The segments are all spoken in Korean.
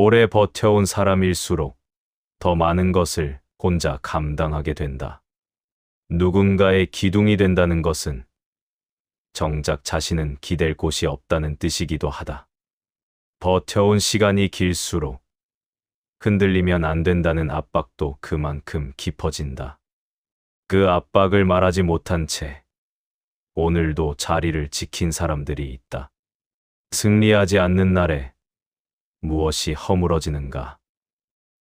오래 버텨온 사람일수록 더 많은 것을 혼자 감당하게 된다. 누군가의 기둥이 된다는 것은 정작 자신은 기댈 곳이 없다는 뜻이기도 하다. 버텨온 시간이 길수록 흔들리면 안 된다는 압박도 그만큼 깊어진다. 그 압박을 말하지 못한 채 오늘도 자리를 지킨 사람들이 있다. 승리하지 않는 날에 무엇이 허물어지는가?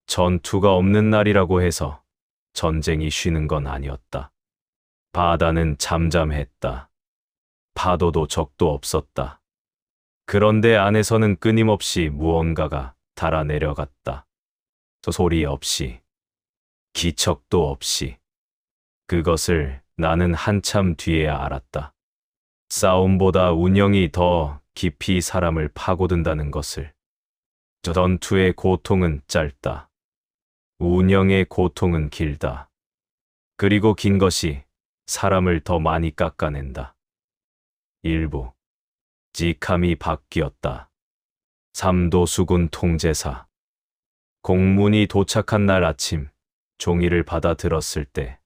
전투가 없는 날이라고 해서 전쟁이 쉬는 건 아니었다. 바다는 잠잠했다. 파도도 적도 없었다. 그런데 안에서는 끊임없이 무언가가 달아내려갔다. 소리 없이, 기척도 없이. 그것을 나는 한참 뒤에야 알았다. 싸움보다 운영이 더 깊이 사람을 파고든다는 것을. 전투의 고통은 짧다. 운영의 고통은 길다. 그리고 긴 것이 사람을 더 많이 깎아낸다. 일부 직함이 바뀌었다. 삼도수군 통제사. 공문이 도착한 날 아침 종이를 받아 들었을 때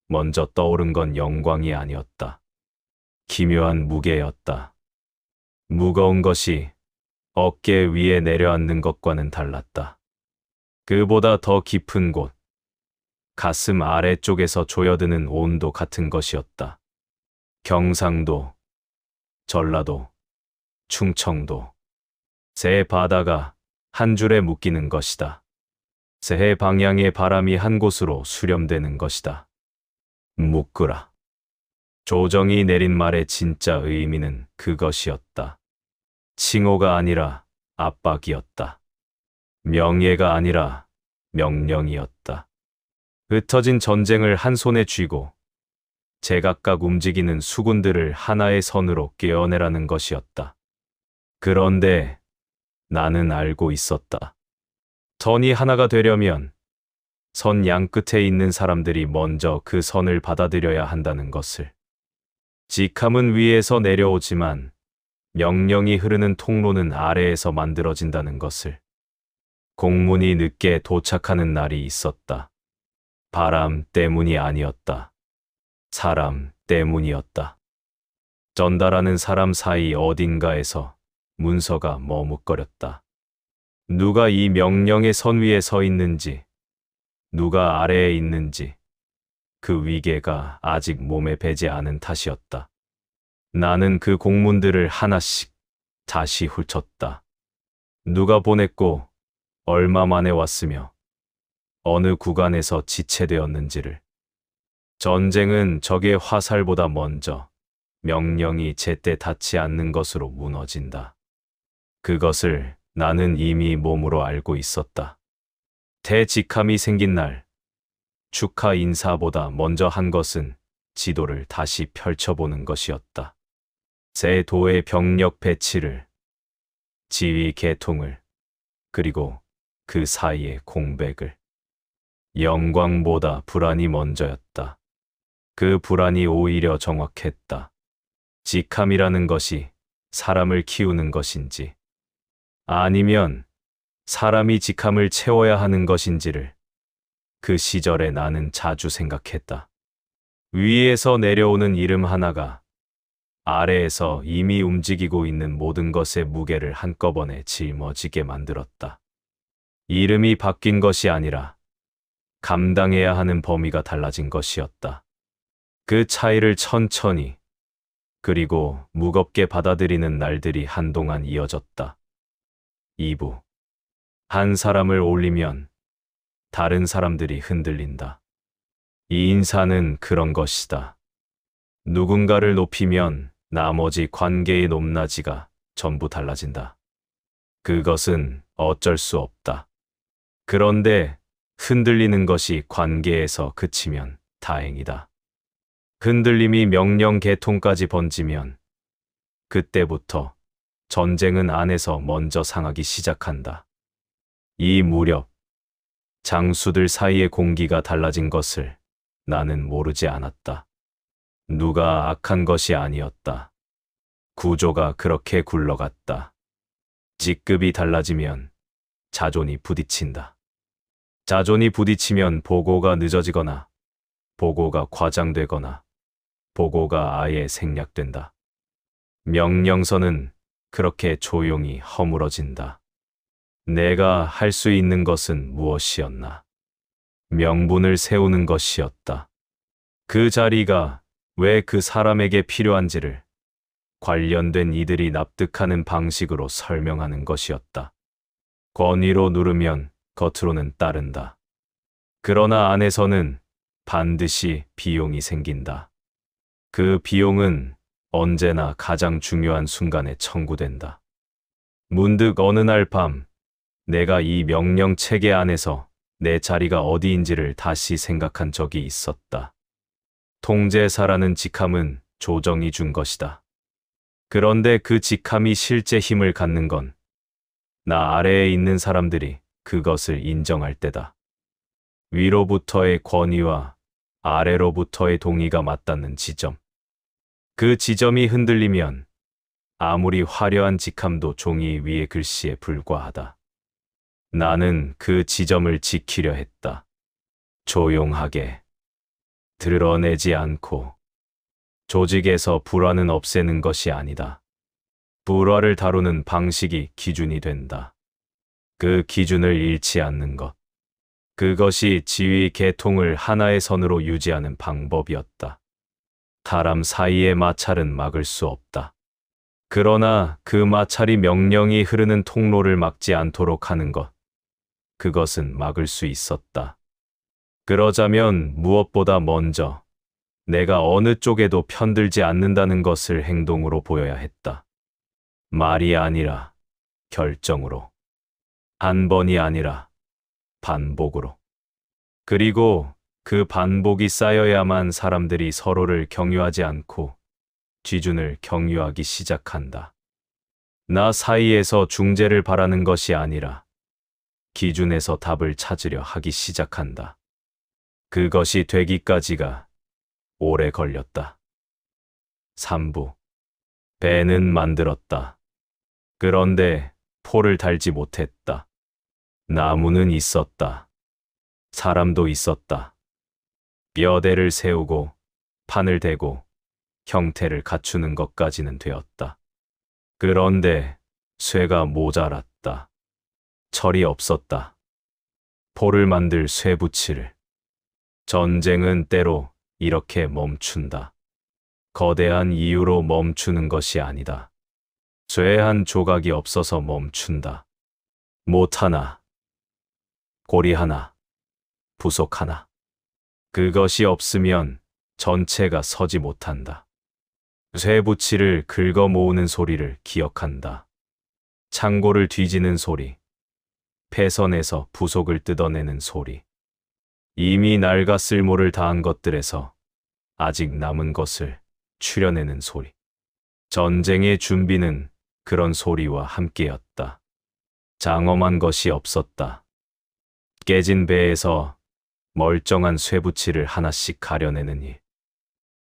먼저 떠오른 건 영광이 아니었다. 기묘한 무게였다. 무거운 것이 어깨 위에 내려앉는 것과는 달랐다. 그보다 더 깊은 곳, 가슴 아래쪽에서 조여드는 온도 같은 것이었다. 경상도, 전라도, 충청도. 새 바다가 한 줄에 묶이는 것이다. 새 방향의 바람이 한 곳으로 수렴되는 것이다. 묶으라. 조정이 내린 말의 진짜 의미는 그것이었다. 칭호가 아니라 압박이었다. 명예가 아니라 명령이었다. 흩어진 전쟁을 한 손에 쥐고 제각각 움직이는 수군들을 하나의 선으로 꿰어내라는 것이었다. 그런데 나는 알고 있었다. 선이 하나가 되려면 선 양끝에 있는 사람들이 먼저 그 선을 받아들여야 한다는 것을. 직함은 위에서 내려오지만 명령이 흐르는 통로는 아래에서 만들어진다는 것을. 공문이 늦게 도착하는 날이 있었다. 바람 때문이 아니었다. 사람 때문이었다. 전달하는 사람 사이 어딘가에서 문서가 머뭇거렸다. 누가 이 명령의 선 위에 서 있는지, 누가 아래에 있는지, 그 위계가 아직 몸에 배지 않은 탓이었다. 나는 그 공문들을 하나씩 다시 훑었다. 누가 보냈고 얼마 만에 왔으며 어느 구간에서 지체되었는지를. 전쟁은 적의 화살보다 먼저 명령이 제때 닿지 않는 것으로 무너진다. 그것을 나는 이미 몸으로 알고 있었다. 대직함이 생긴 날, 축하 인사보다 먼저 한 것은 지도를 다시 펼쳐보는 것이었다. 새 도의 병력 배치를, 지휘 계통을, 그리고 그 사이의 공백을. 영광보다 불안이 먼저였다. 그 불안이 오히려 정확했다. 직함이라는 것이 사람을 키우는 것인지, 아니면 사람이 직함을 채워야 하는 것인지를 그 시절에 나는 자주 생각했다. 위에서 내려오는 이름 하나가 아래에서 이미 움직이고 있는 모든 것의 무게를 한꺼번에 짊어지게 만들었다. 이름이 바뀐 것이 아니라 감당해야 하는 범위가 달라진 것이었다. 그 차이를 천천히, 그리고 무겁게 받아들이는 날들이 한동안 이어졌다. 2부. 한 사람을 올리면 다른 사람들이 흔들린다. 이 인사는 그런 것이다. 누군가를 높이면 나머지 관계의 높낮이가 전부 달라진다. 그것은 어쩔 수 없다. 그런데 흔들리는 것이 관계에서 그치면 다행이다. 흔들림이 명령 계통까지 번지면 그때부터 전쟁은 안에서 먼저 상하기 시작한다. 이 무렵 장수들 사이의 공기가 달라진 것을 나는 모르지 않았다. 누가 악한 것이 아니었다. 구조가 그렇게 굴러갔다. 직급이 달라지면 자존이 부딪힌다. 자존이 부딪히면 보고가 늦어지거나 보고가 과장되거나 보고가 아예 생략된다. 명령서는 그렇게 조용히 허물어진다. 내가 할 수 있는 것은 무엇이었나? 명분을 세우는 것이었다. 그 자리가 왜 그 사람에게 필요한지를 관련된 이들이 납득하는 방식으로 설명하는 것이었다. 권위로 누르면 겉으로는 따른다. 그러나 안에서는 반드시 비용이 생긴다. 그 비용은 언제나 가장 중요한 순간에 청구된다. 문득 어느 날 밤, 내가 이 명령 체계 안에서 내 자리가 어디인지를 다시 생각한 적이 있었다. 통제사라는 직함은 조정이 준 것이다. 그런데 그 직함이 실제 힘을 갖는 건 나 아래에 있는 사람들이 그것을 인정할 때다. 위로부터의 권위와 아래로부터의 동의가 맞닿는 지점. 그 지점이 흔들리면 아무리 화려한 직함도 종이 위의 글씨에 불과하다. 나는 그 지점을 지키려 했다. 조용하게, 드러내지 않고. 조직에서 불화는 없애는 것이 아니다. 불화를 다루는 방식이 기준이 된다. 그 기준을 잃지 않는 것. 그것이 지휘 계통을 하나의 선으로 유지하는 방법이었다. 사람 사이의 마찰은 막을 수 없다. 그러나 그 마찰이 명령이 흐르는 통로를 막지 않도록 하는 것. 그것은 막을 수 있었다. 그러자면 무엇보다 먼저 내가 어느 쪽에도 편들지 않는다는 것을 행동으로 보여야 했다. 말이 아니라 결정으로. 한 번이 아니라 반복으로. 그리고 그 반복이 쌓여야만 사람들이 서로를 경유하지 않고 기준을 경유하기 시작한다. 나 사이에서 중재를 바라는 것이 아니라 기준에서 답을 찾으려 하기 시작한다. 그것이 되기까지가 오래 걸렸다. 3부. 배는 만들었다. 그런데 포를 달지 못했다. 나무는 있었다. 사람도 있었다. 뼈대를 세우고 판을 대고 형태를 갖추는 것까지는 되었다. 그런데 쇠가 모자랐다. 철이 없었다. 포를 만들 쇠붙이를. 전쟁은 때로 이렇게 멈춘다. 거대한 이유로 멈추는 것이 아니다. 쇠 한 조각이 없어서 멈춘다. 못 하나, 고리 하나, 부속 하나. 그것이 없으면 전체가 서지 못한다. 쇠붙이를 긁어 모으는 소리를 기억한다. 창고를 뒤지는 소리, 폐선에서 부속을 뜯어내는 소리. 이미 낡아 쓸모를 다한 것들에서 아직 남은 것을 추려내는 소리. 전쟁의 준비는 그런 소리와 함께였다. 장엄한 것이 없었다. 깨진 배에서 멀쩡한 쇠붙이를 하나씩 가려내는 일.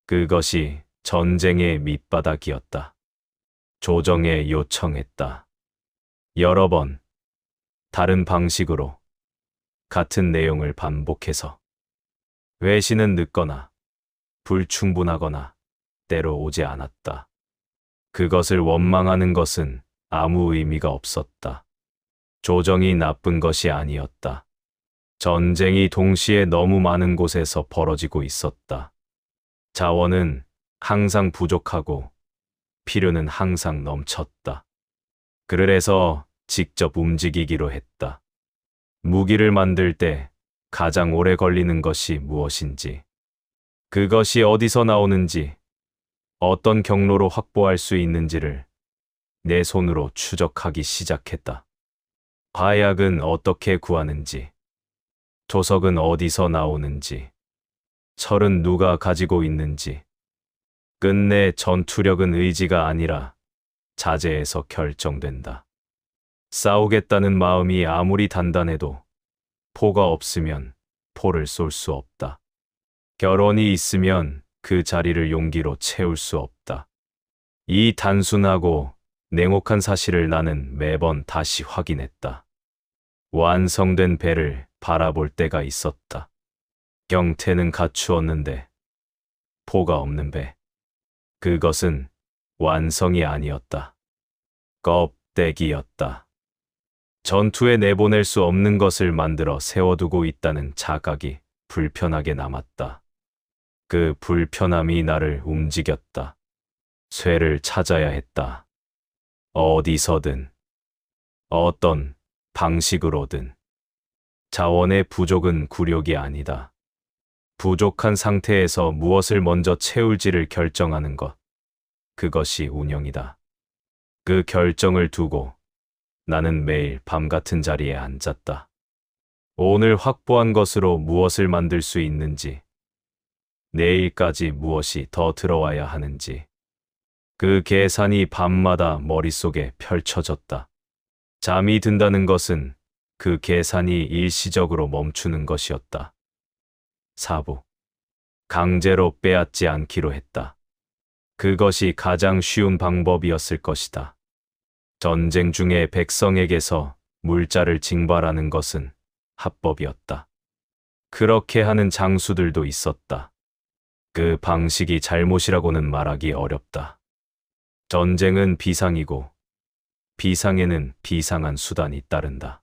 그것이 전쟁의 밑바닥이었다. 조정에 요청했다. 여러 번, 다른 방식으로, 같은 내용을 반복해서. 외신은 늦거나, 불충분하거나, 때로 오지 않았다. 그것을 원망하는 것은 아무 의미가 없었다. 조정이 나쁜 것이 아니었다. 전쟁이 동시에 너무 많은 곳에서 벌어지고 있었다. 자원은 항상 부족하고 필요는 항상 넘쳤다. 그래서 직접 움직이기로 했다. 무기를 만들 때 가장 오래 걸리는 것이 무엇인지, 그것이 어디서 나오는지, 어떤 경로로 확보할 수 있는지를 내 손으로 추적하기 시작했다. 화약은 어떻게 구하는지, 조석은 어디서 나오는지, 철은 누가 가지고 있는지. 끝내 전투력은 의지가 아니라 자제에서 결정된다. 싸우겠다는 마음이 아무리 단단해도 포가 없으면 포를 쏠 수 없다. 결혼이 있으면 그 자리를 용기로 채울 수 없다. 이 단순하고 냉혹한 사실을 나는 매번 다시 확인했다. 완성된 배를 바라볼 때가 있었다. 형태는 갖추었는데 포가 없는 배. 그것은 완성이 아니었다. 껍데기였다. 전투에 내보낼 수 없는 것을 만들어 세워두고 있다는 자각이 불편하게 남았다. 그 불편함이 나를 움직였다. 쇠를 찾아야 했다. 어디서든, 어떤 방식으로든. 자원의 부족은 굴욕이 아니다. 부족한 상태에서 무엇을 먼저 채울지를 결정하는 것. 그것이 운영이다. 그 결정을 두고 나는 매일 밤 같은 자리에 앉았다. 오늘 확보한 것으로 무엇을 만들 수 있는지, 내일까지 무엇이 더 들어와야 하는지. 그 계산이 밤마다 머릿속에 펼쳐졌다. 잠이 든다는 것은 그 계산이 일시적으로 멈추는 것이었다. 4부. 강제로 빼앗지 않기로 했다. 그것이 가장 쉬운 방법이었을 것이다. 전쟁 중에 백성에게서 물자를 징발하는 것은 합법이었다. 그렇게 하는 장수들도 있었다. 그 방식이 잘못이라고는 말하기 어렵다. 전쟁은 비상이고 비상에는 비상한 수단이 따른다.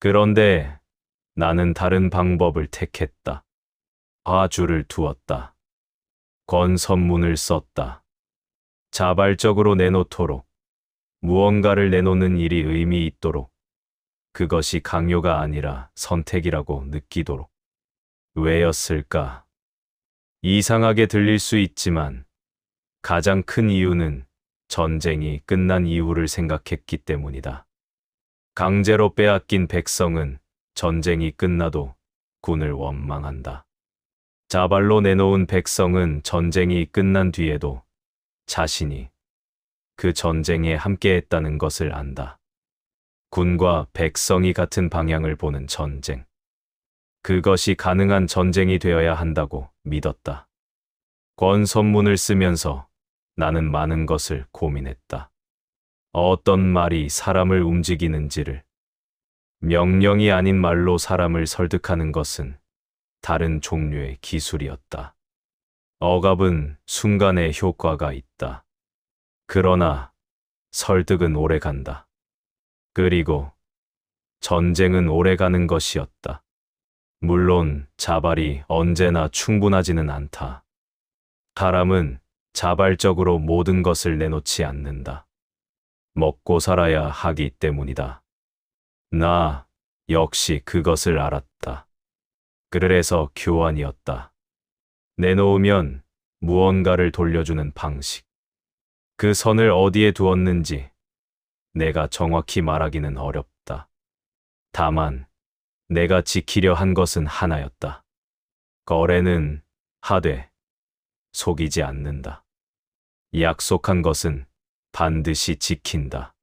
그런데 나는 다른 방법을 택했다. 화줄을 두었다. 권선문을 썼다. 자발적으로 내놓도록, 무언가를 내놓는 일이 의미 있도록, 그것이 강요가 아니라 선택이라고 느끼도록. 왜였을까? 이상하게 들릴 수 있지만 가장 큰 이유는 전쟁이 끝난 이유를 생각했기 때문이다. 강제로 빼앗긴 백성은 전쟁이 끝나도 군을 원망한다. 자발로 내놓은 백성은 전쟁이 끝난 뒤에도 자신이 그 전쟁에 함께했다는 것을 안다. 군과 백성이 같은 방향을 보는 전쟁. 그것이 가능한 전쟁이 되어야 한다고 믿었다. 권선문을 쓰면서 나는 많은 것을 고민했다. 어떤 말이 사람을 움직이는지를. 명령이 아닌 말로 사람을 설득하는 것은 다른 종류의 기술이었다. 억압은 순간의 효과가 있다. 그러나 설득은 오래 간다. 그리고 전쟁은 오래 가는 것이었다. 물론 자발이 언제나 충분하지는 않다. 사람은 자발적으로 모든 것을 내놓지 않는다. 먹고 살아야 하기 때문이다. 나 역시 그것을 알았다. 그래서 교환이었다. 내놓으면 무언가를 돌려주는 방식. 그 선을 어디에 두었는지 내가 정확히 말하기는 어렵다. 다만 내가 지키려 한 것은 하나였다. 거래는 하되 속이지 않는다. 약속한 것은 반드시 지킨다.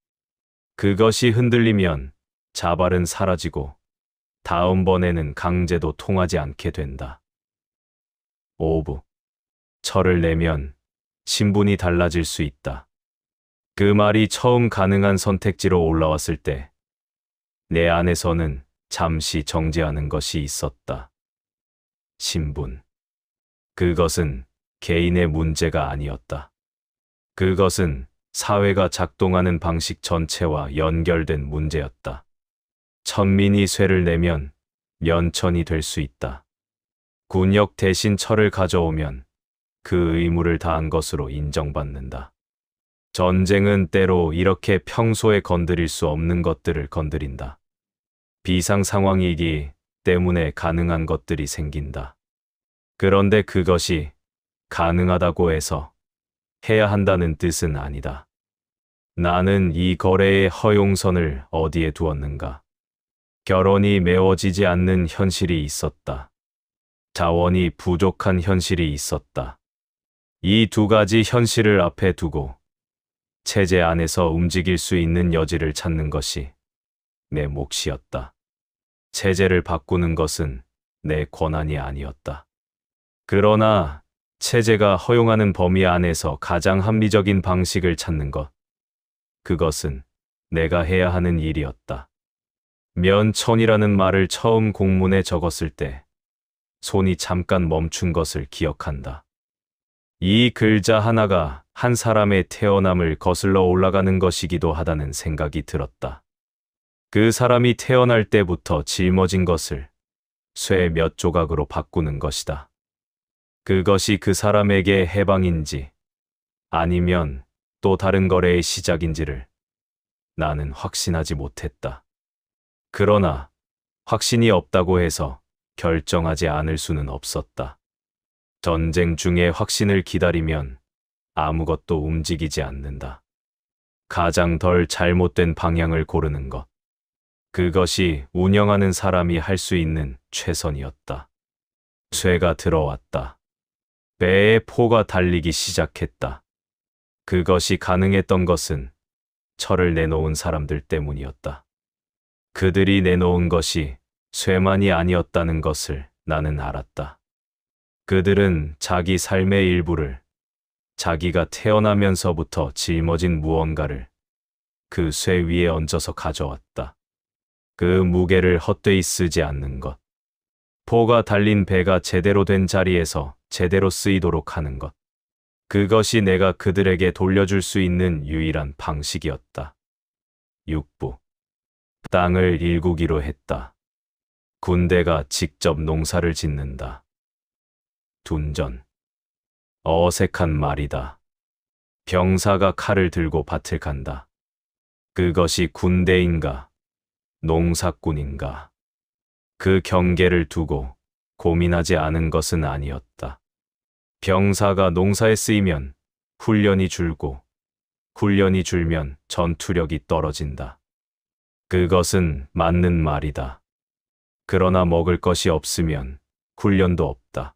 그것이 흔들리면 자발은 사라지고 다음번에는 강제도 통하지 않게 된다. 5부. 철을 내면 신분이 달라질 수 있다. 그 말이 처음 가능한 선택지로 올라왔을 때 내 안에서는 잠시 정지하는 것이 있었다. 신분. 그것은 개인의 문제가 아니었다. 그것은 사회가 작동하는 방식 전체와 연결된 문제였다. 천민이 쇠를 내면 면천이 될 수 있다. 군역 대신 철을 가져오면 그 의무를 다한 것으로 인정받는다. 전쟁은 때로 이렇게 평소에 건드릴 수 없는 것들을 건드린다. 비상 상황이기 때문에 가능한 것들이 생긴다. 그런데 그것이 가능하다고 해서 해야 한다는 뜻은 아니다. 나는 이 거래의 허용선을 어디에 두었는가? 결혼이 메워지지 않는 현실이 있었다. 자원이 부족한 현실이 있었다. 이 두 가지 현실을 앞에 두고 체제 안에서 움직일 수 있는 여지를 찾는 것이 내 몫이었다. 체제를 바꾸는 것은 내 권한이 아니었다. 그러나 체제가 허용하는 범위 안에서 가장 합리적인 방식을 찾는 것. 그것은 내가 해야 하는 일이었다. 면천이라는 말을 처음 공문에 적었을 때 손이 잠깐 멈춘 것을 기억한다. 이 글자 하나가 한 사람의 태어남을 거슬러 올라가는 것이기도 하다는 생각이 들었다. 그 사람이 태어날 때부터 짊어진 것을 쇠 몇 조각으로 바꾸는 것이다. 그것이 그 사람에게 해방인지 아니면 또 다른 거래의 시작인지를 나는 확신하지 못했다. 그러나 확신이 없다고 해서 결정하지 않을 수는 없었다. 전쟁 중에 확신을 기다리면 아무것도 움직이지 않는다. 가장 덜 잘못된 방향을 고르는 것. 그것이 운영하는 사람이 할 수 있는 최선이었다. 쇠가 들어왔다. 배에 포가 달리기 시작했다. 그것이 가능했던 것은 철을 내놓은 사람들 때문이었다. 그들이 내놓은 것이 쇠만이 아니었다는 것을 나는 알았다. 그들은 자기 삶의 일부를 자기가 태어나면서부터 짊어진 무언가를 그 쇠 위에 얹어서 가져왔다. 그 무게를 헛되이 쓰지 않는 것. 포가 달린 배가 제대로 된 자리에서 제대로 쓰이도록 하는 것. 그것이 내가 그들에게 돌려줄 수 있는 유일한 방식이었다. 6부. 땅을 일구기로 했다. 군대가 직접 농사를 짓는다. 둔전. 어색한 말이다. 병사가 칼을 들고 밭을 간다. 그것이 군대인가, 농사꾼인가. 그 경계를 두고 고민하지 않은 것은 아니었다. 병사가 농사에 쓰이면 훈련이 줄고, 훈련이 줄면 전투력이 떨어진다. 그것은 맞는 말이다. 그러나 먹을 것이 없으면 훈련도 없다.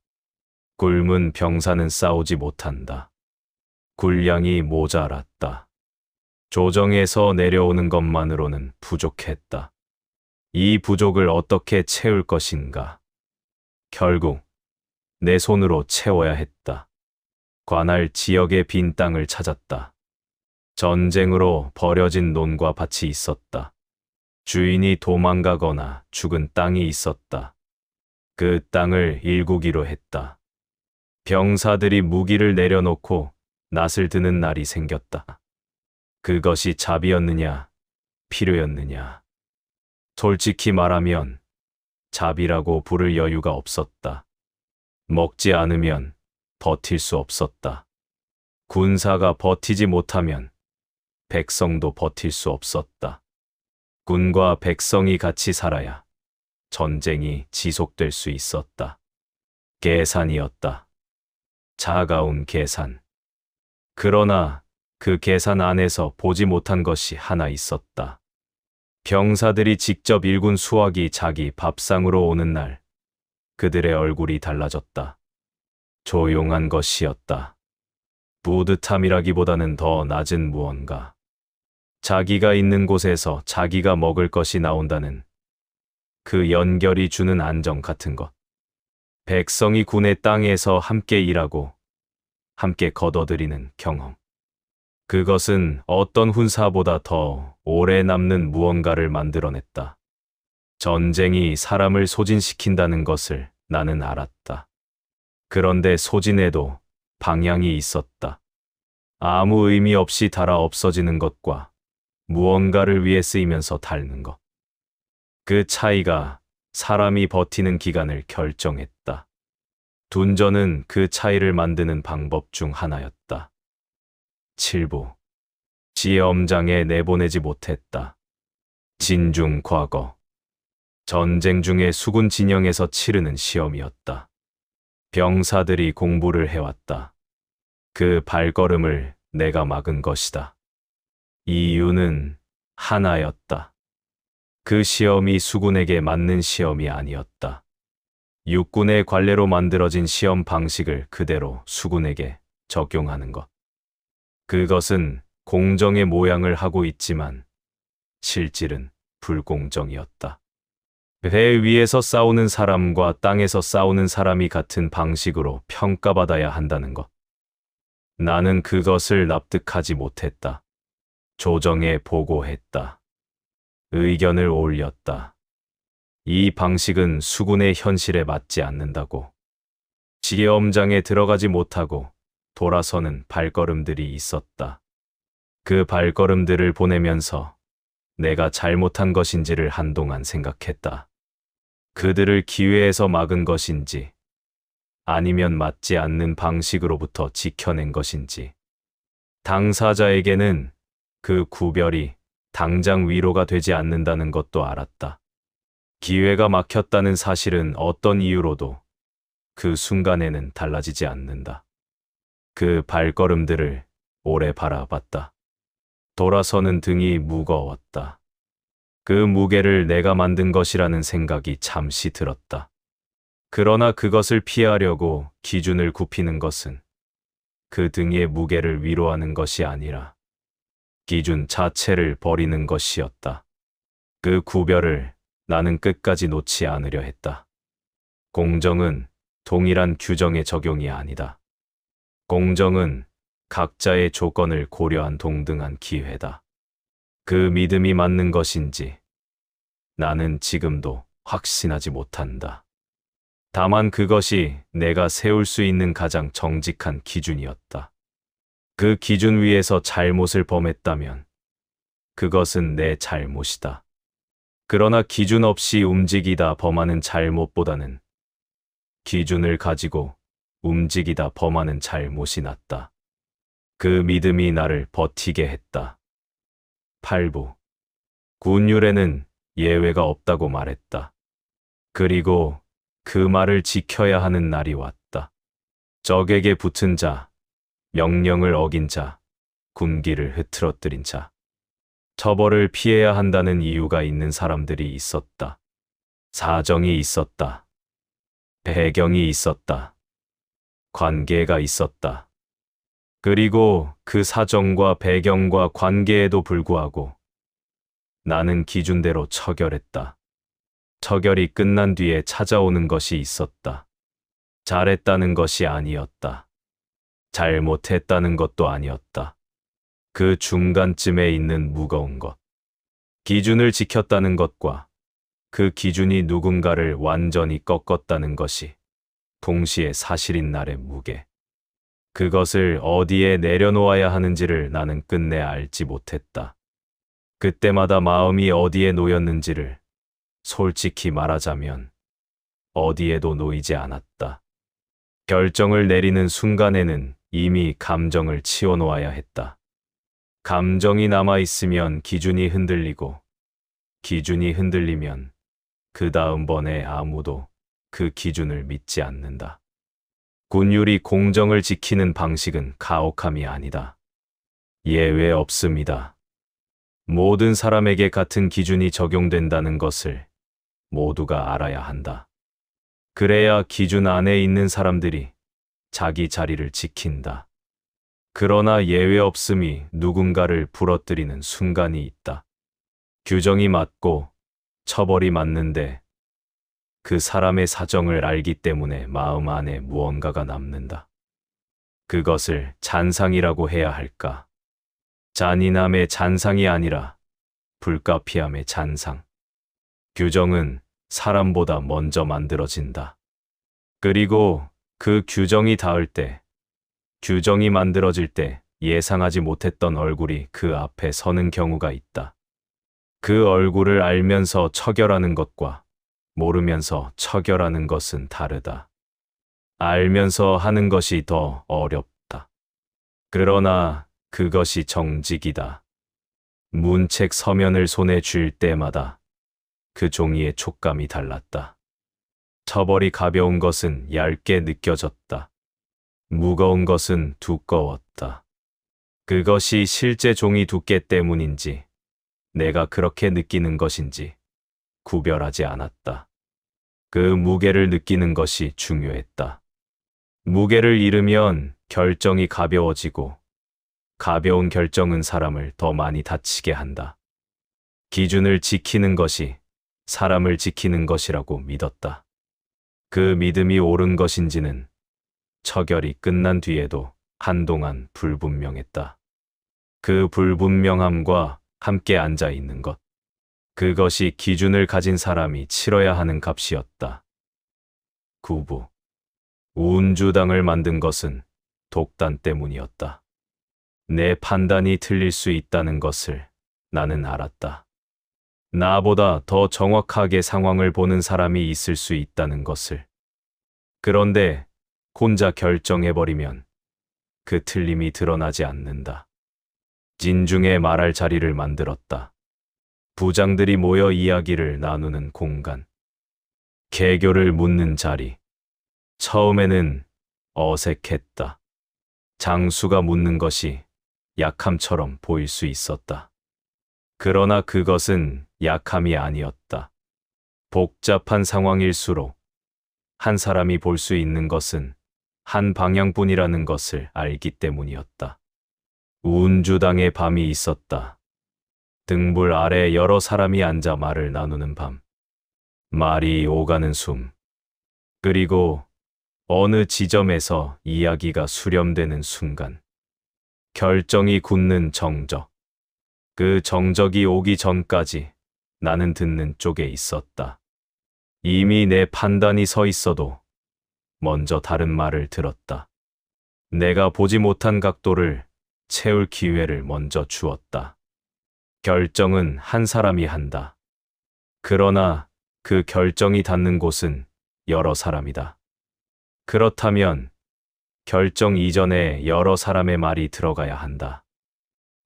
굶은 병사는 싸우지 못한다. 군량이 모자랐다. 조정에서 내려오는 것만으로는 부족했다. 이 부족을 어떻게 채울 것인가? 결국 내 손으로 채워야 했다. 관할 지역의 빈 땅을 찾았다. 전쟁으로 버려진 논과 밭이 있었다. 주인이 도망가거나 죽은 땅이 있었다. 그 땅을 일구기로 했다. 병사들이 무기를 내려놓고 낫을 드는 날이 생겼다. 그것이 자비였느냐, 필요였느냐. 솔직히 말하면 자비라고 부를 여유가 없었다. 먹지 않으면 버틸 수 없었다. 군사가 버티지 못하면 백성도 버틸 수 없었다. 군과 백성이 같이 살아야 전쟁이 지속될 수 있었다. 계산이었다. 차가운 계산. 그러나 그 계산 안에서 보지 못한 것이 하나 있었다. 병사들이 직접 일군 수확이 자기 밥상으로 오는 날, 그들의 얼굴이 달라졌다. 조용한 것이었다. 뿌듯함이라기보다는 더 낮은 무언가. 자기가 있는 곳에서 자기가 먹을 것이 나온다는 그 연결이 주는 안정 같은 것. 백성이 군의 땅에서 함께 일하고 함께 거둬들이는 경험. 그것은 어떤 훈사보다 더 오래 남는 무언가를 만들어냈다. 전쟁이 사람을 소진시킨다는 것을 나는 알았다. 그런데 소진에도 방향이 있었다. 아무 의미 없이 닳아 없어지는 것과 무언가를 위해 쓰이면서 닳는 것. 그 차이가 사람이 버티는 기간을 결정했다. 둔전은 그 차이를 만드는 방법 중 하나였다. 7부. 지엄장에 내보내지 못했다. 진중 과거. 전쟁 중에 수군 진영에서 치르는 시험이었다. 병사들이 공부를 해왔다. 그 발걸음을 내가 막은 것이다. 이유는 하나였다. 그 시험이 수군에게 맞는 시험이 아니었다. 육군의 관례로 만들어진 시험 방식을 그대로 수군에게 적용하는 것. 그것은 공정의 모양을 하고 있지만 실질은 불공정이었다. 배 위에서 싸우는 사람과 땅에서 싸우는 사람이 같은 방식으로 평가받아야 한다는 것. 나는 그것을 납득하지 못했다. 조정에 보고했다. 의견을 올렸다. 이 방식은 수군의 현실에 맞지 않는다고. 지게엄장에 들어가지 못하고 돌아서는 발걸음들이 있었다. 그 발걸음들을 보내면서 내가 잘못한 것인지를 한동안 생각했다. 그들을 기회에서 막은 것인지, 아니면 맞지 않는 방식으로부터 지켜낸 것인지. 당사자에게는 그 구별이 당장 위로가 되지 않는다는 것도 알았다. 기회가 막혔다는 사실은 어떤 이유로도 그 순간에는 달라지지 않는다. 그 발걸음들을 오래 바라봤다. 돌아서는 등이 무거웠다. 그 무게를 내가 만든 것이라는 생각이 잠시 들었다. 그러나 그것을 피하려고 기준을 굽히는 것은 그 등의 무게를 위로하는 것이 아니라 기준 자체를 버리는 것이었다. 그 구별을 나는 끝까지 놓지 않으려 했다. 공정은 동일한 규정의 적용이 아니다. 공정은 각자의 조건을 고려한 동등한 기회다. 그 믿음이 맞는 것인지 나는 지금도 확신하지 못한다. 다만 그것이 내가 세울 수 있는 가장 정직한 기준이었다. 그 기준 위에서 잘못을 범했다면 그것은 내 잘못이다. 그러나 기준 없이 움직이다 범하는 잘못보다는 기준을 가지고 움직이다 범하는 잘못이 낫다. 그 믿음이 나를 버티게 했다. 8부. 군율에는 예외가 없다고 말했다. 그리고 그 말을 지켜야 하는 날이 왔다. 적에게 붙은 자, 명령을 어긴 자, 군기를 흐트러뜨린 자, 처벌을 피해야 한다는 이유가 있는 사람들이 있었다. 사정이 있었다. 배경이 있었다. 관계가 있었다. 그리고 그 사정과 배경과 관계에도 불구하고 나는 기준대로 처결했다. 처결이 끝난 뒤에 찾아오는 것이 있었다. 잘했다는 것이 아니었다. 잘못했다는 것도 아니었다. 그 중간쯤에 있는 무거운 것. 기준을 지켰다는 것과 그 기준이 누군가를 완전히 꺾었다는 것이 동시에 사실인 날의 무게. 그것을 어디에 내려놓아야 하는지를 나는 끝내 알지 못했다. 그때마다 마음이 어디에 놓였는지를 솔직히 말하자면 어디에도 놓이지 않았다. 결정을 내리는 순간에는 이미 감정을 치워놓아야 했다. 감정이 남아있으면 기준이 흔들리고, 기준이 흔들리면 그 다음번에 아무도 그 기준을 믿지 않는다. 군율이 공정을 지키는 방식은 가혹함이 아니다. 예외 없습니다. 모든 사람에게 같은 기준이 적용된다는 것을 모두가 알아야 한다. 그래야 기준 안에 있는 사람들이 자기 자리를 지킨다. 그러나 예외 없음이 누군가를 부러뜨리는 순간이 있다. 규정이 맞고 처벌이 맞는데 그 사람의 사정을 알기 때문에 마음 안에 무언가가 남는다. 그것을 잔상이라고 해야 할까? 잔인함의 잔상이 아니라 불가피함의 잔상. 규정은 사람보다 먼저 만들어진다. 그리고 그 규정이 닿을 때, 규정이 만들어질 때 예상하지 못했던 얼굴이 그 앞에 서는 경우가 있다. 그 얼굴을 알면서 처결하는 것과 모르면서 처결하는 것은 다르다. 알면서 하는 것이 더 어렵다. 그러나 그것이 정직이다. 문책 서면을 손에 쥘 때마다 그 종이의 촉감이 달랐다. 처벌이 가벼운 것은 얇게 느껴졌다. 무거운 것은 두꺼웠다. 그것이 실제 종이 두께 때문인지 내가 그렇게 느끼는 것인지 구별하지 않았다. 그 무게를 느끼는 것이 중요했다. 무게를 잃으면 결정이 가벼워지고 가벼운 결정은 사람을 더 많이 다치게 한다. 기준을 지키는 것이 사람을 지키는 것이라고 믿었다. 그 믿음이 옳은 것인지는 처결이 끝난 뒤에도 한동안 불분명했다. 그 불분명함과 함께 앉아 있는 것. 그것이 기준을 가진 사람이 치러야 하는 값이었다. 9부. 우운주당을 만든 것은 독단 때문이었다. 내 판단이 틀릴 수 있다는 것을 나는 알았다. 나보다 더 정확하게 상황을 보는 사람이 있을 수 있다는 것을. 그런데 혼자 결정해버리면 그 틀림이 드러나지 않는다. 진중에 말할 자리를 만들었다. 부장들이 모여 이야기를 나누는 공간. 개교를 묻는 자리. 처음에는 어색했다. 장수가 묻는 것이 약함처럼 보일 수 있었다. 그러나 그것은 약함이 아니었다. 복잡한 상황일수록 한 사람이 볼 수 있는 것은 한 방향뿐이라는 것을 알기 때문이었다. 우운주당의 밤이 있었다. 등불 아래 여러 사람이 앉아 말을 나누는 밤. 말이 오가는 숨. 그리고 어느 지점에서 이야기가 수렴되는 순간. 결정이 굳는 정적. 그 정적이 오기 전까지 나는 듣는 쪽에 있었다. 이미 내 판단이 서 있어도 먼저 다른 말을 들었다. 내가 보지 못한 각도를 채울 기회를 먼저 주었다. 결정은 한 사람이 한다. 그러나 그 결정이 닿는 곳은 여러 사람이다. 그렇다면 결정 이전에 여러 사람의 말이 들어가야 한다.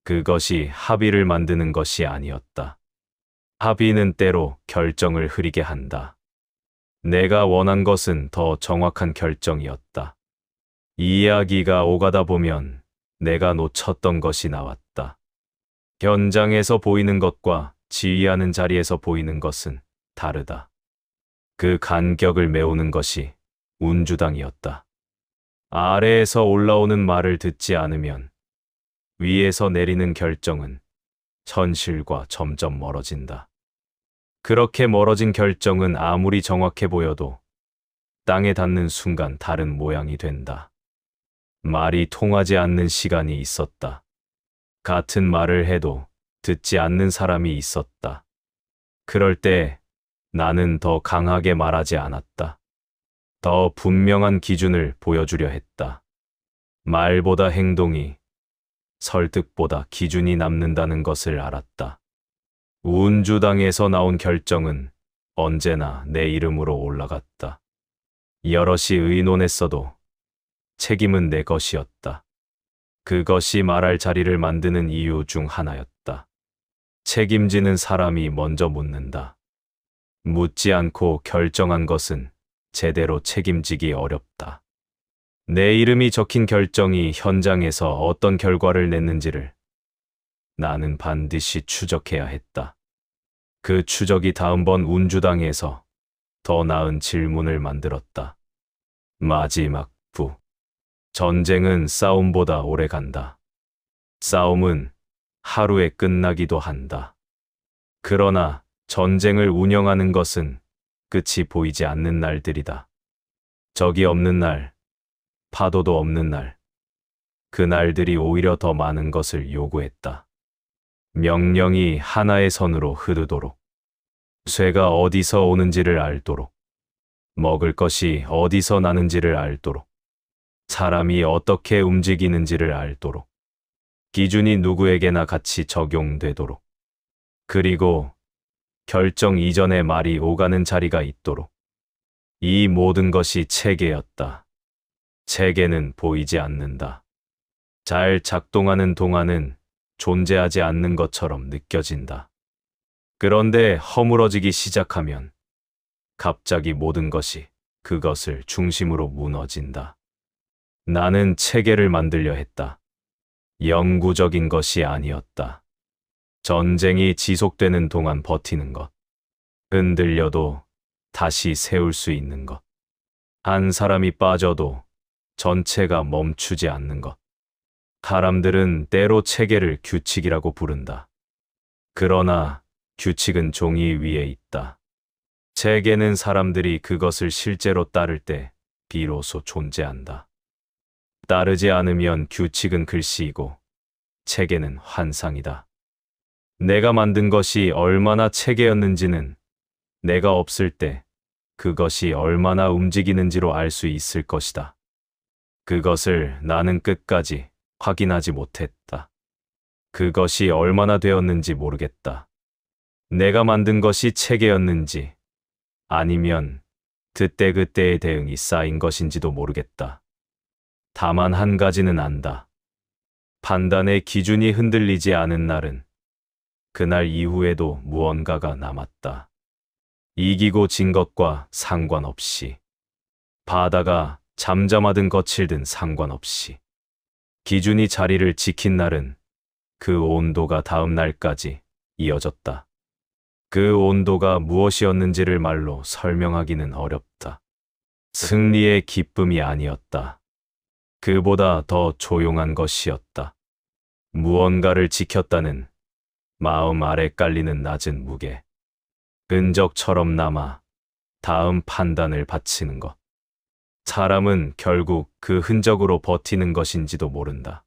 그것이 합의를 만드는 것이 아니었다. 합의는 때로 결정을 흐리게 한다. 내가 원한 것은 더 정확한 결정이었다. 이야기가 오가다 보면 내가 놓쳤던 것이 나왔다. 현장에서 보이는 것과 지휘하는 자리에서 보이는 것은 다르다. 그 간격을 메우는 것이 운주당이었다. 아래에서 올라오는 말을 듣지 않으면 위에서 내리는 결정은 현실과 점점 멀어진다. 그렇게 멀어진 결정은 아무리 정확해 보여도 땅에 닿는 순간 다른 모양이 된다. 말이 통하지 않는 시간이 있었다. 같은 말을 해도 듣지 않는 사람이 있었다. 그럴 때 나는 더 강하게 말하지 않았다. 더 분명한 기준을 보여주려 했다. 말보다 행동이, 설득보다 기준이 남는다는 것을 알았다. 우운주당에서 나온 결정은 언제나 내 이름으로 올라갔다. 여럿이 의논했어도 책임은 내 것이었다. 그것이 말할 자리를 만드는 이유 중 하나였다. 책임지는 사람이 먼저 묻는다. 묻지 않고 결정한 것은 제대로 책임지기 어렵다. 내 이름이 적힌 결정이 현장에서 어떤 결과를 냈는지를 나는 반드시 추적해야 했다. 그 추적이 다음번 운주당에서 더 나은 질문을 만들었다. 마지막 부. 전쟁은 싸움보다 오래 간다. 싸움은 하루에 끝나기도 한다. 그러나 전쟁을 운영하는 것은 끝이 보이지 않는 날들이다. 적이 없는 날, 파도도 없는 날, 그 날들이 오히려 더 많은 것을 요구했다. 명령이 하나의 선으로 흐르도록, 쇠가 어디서 오는지를 알도록, 먹을 것이 어디서 나는지를 알도록, 사람이 어떻게 움직이는지를 알도록, 기준이 누구에게나 같이 적용되도록, 그리고 결정 이전에 말이 오가는 자리가 있도록. 이 모든 것이 체계였다. 체계는 보이지 않는다. 잘 작동하는 동안은 존재하지 않는 것처럼 느껴진다. 그런데 허물어지기 시작하면 갑자기 모든 것이 그것을 중심으로 무너진다. 나는 체계를 만들려 했다. 영구적인 것이 아니었다. 전쟁이 지속되는 동안 버티는 것. 흔들려도 다시 세울 수 있는 것. 한 사람이 빠져도 전체가 멈추지 않는 것. 사람들은 때로 체계를 규칙이라고 부른다. 그러나 규칙은 종이 위에 있다. 체계는 사람들이 그것을 실제로 따를 때 비로소 존재한다. 따르지 않으면 규칙은 글씨이고 체계는 환상이다. 내가 만든 것이 얼마나 체계였는지는 내가 없을 때 그것이 얼마나 움직이는지로 알 수 있을 것이다. 그것을 나는 끝까지 확인하지 못했다. 그것이 얼마나 되었는지 모르겠다. 내가 만든 것이 체계였는지 아니면 그때그때의 대응이 쌓인 것인지도 모르겠다. 다만 한 가지는 안다. 판단의 기준이 흔들리지 않은 날은 그날 이후에도 무언가가 남았다. 이기고 진 것과 상관없이, 바다가 잠잠하든 거칠든 상관없이, 기준이 자리를 지킨 날은 그 온도가 다음 날까지 이어졌다. 그 온도가 무엇이었는지를 말로 설명하기는 어렵다. 승리의 기쁨이 아니었다. 그보다 더 조용한 것이었다. 무언가를 지켰다는 마음 아래 깔리는 낮은 무게. 흔적처럼 남아 다음 판단을 바치는 것. 사람은 결국 그 흔적으로 버티는 것인지도 모른다.